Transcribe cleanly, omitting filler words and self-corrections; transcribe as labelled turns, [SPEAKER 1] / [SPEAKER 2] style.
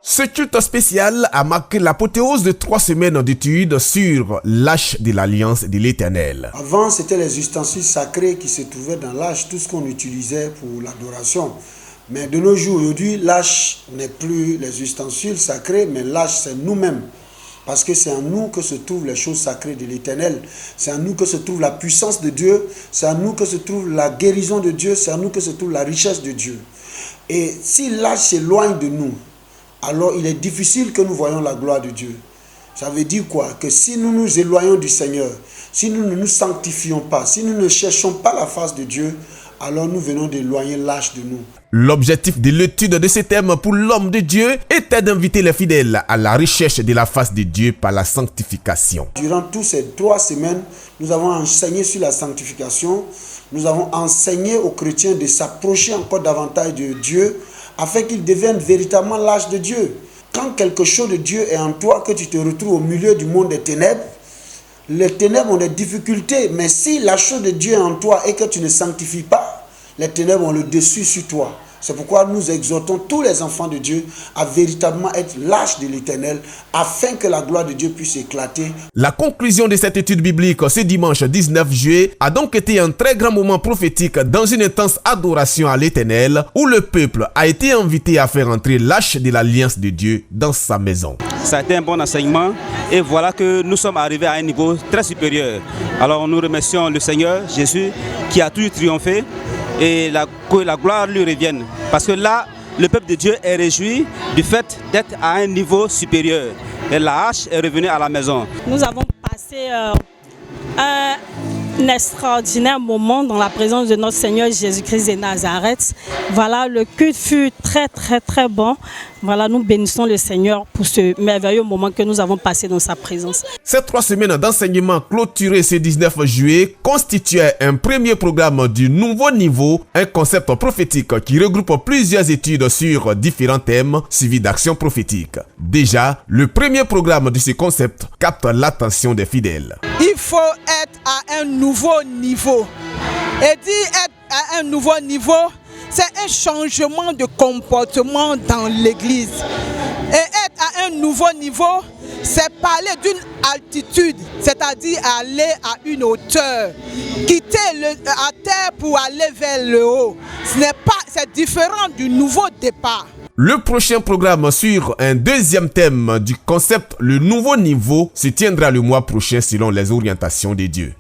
[SPEAKER 1] Ce culte spécial a marqué l'apothéose de 3 semaines d'études sur l'arche de l'Alliance de l'Éternel.
[SPEAKER 2] Avant, c'était les ustensiles sacrés qui se trouvaient dans l'arche, tout ce qu'on utilisait pour l'adoration. Mais de nos jours, aujourd'hui, l'arche n'est plus les ustensiles sacrés, mais l'arche, c'est nous-mêmes. Parce que c'est en nous que se trouvent les choses sacrées de l'Éternel. C'est en nous que se trouve la puissance de Dieu. C'est en nous que se trouve la guérison de Dieu. C'est en nous que se trouve la richesse de Dieu. Et si l'arche s'éloigne de nous, alors il est difficile que nous voyions la gloire de Dieu. Ça veut dire quoi? Que si nous nous éloignons du Seigneur, si nous ne nous sanctifions pas, si nous ne cherchons pas la face de Dieu, alors nous venons d'éloigner l'arche de nous.
[SPEAKER 1] L'objectif de l'étude de ce thème pour l'homme de Dieu était d'inviter les fidèles à la recherche de la face de Dieu par la sanctification.
[SPEAKER 2] Durant toutes ces 3 semaines, nous avons enseigné sur la sanctification. Nous avons enseigné aux chrétiens de s'approcher encore davantage de Dieu afin qu'ils deviennent véritablement l'arche de Dieu. Quand quelque chose de Dieu est en toi, que tu te retrouves au milieu du monde des ténèbres, les ténèbres ont des difficultés, mais si la chose de Dieu est en toi et que tu ne sanctifies pas, les ténèbres ont le dessus sur toi. C'est pourquoi nous exhortons tous les enfants de Dieu à véritablement être l'arche de l'Éternel afin que la gloire de Dieu puisse éclater.
[SPEAKER 1] La conclusion de cette étude biblique ce dimanche 19 juillet a donc été un très grand moment prophétique dans une intense adoration à l'Éternel où le peuple a été invité à faire entrer l'arche de l'Alliance de Dieu dans sa maison.
[SPEAKER 3] Ça a été un bon enseignement et voilà que nous sommes arrivés à un niveau très supérieur. Alors nous remercions le Seigneur Jésus qui a toujours triomphé et que la gloire lui revienne. Parce que là, le peuple de Dieu est réjoui du fait d'être à un niveau supérieur. Et la hache est revenue à la maison.
[SPEAKER 4] Nous avons passé un extraordinaire moment dans la présence de notre Seigneur Jésus-Christ de Nazareth. Voilà, le culte fut très bon. Voilà, nous bénissons le Seigneur pour ce merveilleux moment que nous avons passé dans sa présence.
[SPEAKER 1] Ces 3 semaines d'enseignement clôturées ce 19 juillet constituaient un premier programme du nouveau niveau, un concept prophétique qui regroupe plusieurs études sur différents thèmes suivis d'actions prophétiques. Déjà, le premier programme de ce concept capte l'attention des fidèles.
[SPEAKER 5] Il faut être à un nouveau niveau. Et dire être à un nouveau niveau, c'est un changement de comportement dans l'église. Et être à un nouveau niveau, c'est parler d'une altitude, c'est-à-dire aller à une hauteur. Quitter la terre pour aller vers le haut. C'est différent du nouveau départ.
[SPEAKER 1] Le prochain programme sur un deuxième thème du concept, le nouveau niveau, se tiendra le mois prochain selon les orientations de Dieu.